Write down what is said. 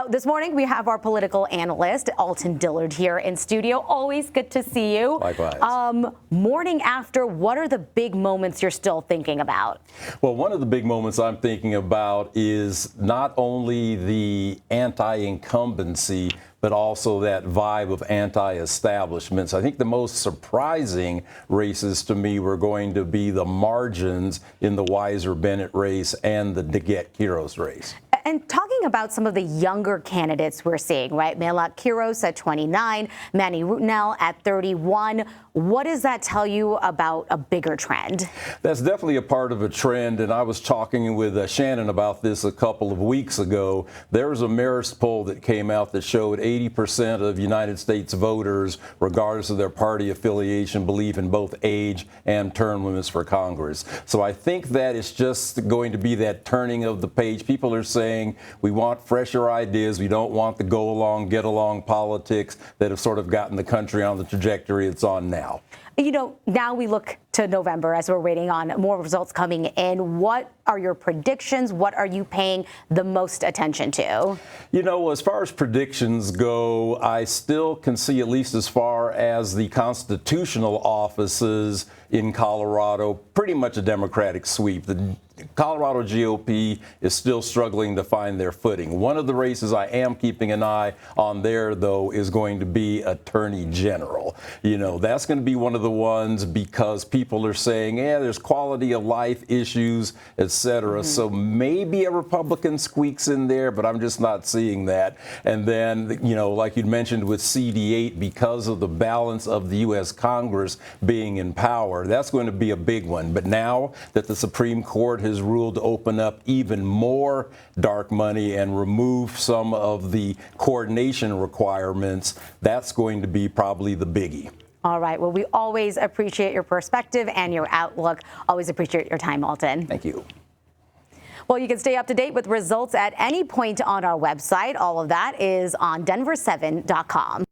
Now, this morning we have our political analyst, Alton Dillard, here in studio. Always good to see you. Likewise. Morning after, what are the big moments you're still thinking about? Well, one of the big moments I'm thinking about is not only the anti-incumbency, but also that vibe of anti-establishments. I think the most surprising races to me were going to be the margins in the Weiser-Bennett race and the DeGette-Quiros race. And talking about some of the younger candidates we're seeing, right? Quiros at 29, Manny Rutinel at 31. What does that tell you about a bigger trend? That's definitely a part of a trend, and I was talking with Shannon about this a couple of weeks ago. There was a Marist poll that came out that showed 80% of United States voters, regardless of their party affiliation, believe in both age and term limits for Congress. So I think that it's just going to be that turning of the page. People are saying we want fresher ideas. We don't want the go-along, get-along politics that have sort of gotten the country on the trajectory it's on now. You know, now we look to November as we're waiting on more results coming in. What are your predictions? What are you paying the most attention to? You know, as far as predictions go, I still can see, at least as far as the constitutional offices in Colorado, pretty much a Democratic sweep. The Colorado GOP is still struggling to find their footing. One of the races I am keeping an eye on there, though, is going to be Attorney General. You know, that's going to be one of the ones because people are saying, yeah, there's quality of life issues, et cetera. So maybe a Republican squeaks in there, but I'm just not seeing that. And then, you know, like you mentioned with CD8, because of the balance of the U.S. Congress being in power, that's going to be a big one. But now that the Supreme Court has ruled to open up even more dark money and remove some of the coordination requirements, that's going to be probably the biggie. All right. Well, we always appreciate your perspective and your outlook. Always appreciate your time, Alton. Thank you. Well, you can stay up to date with results at any point on our website. All of that is on denver7.com.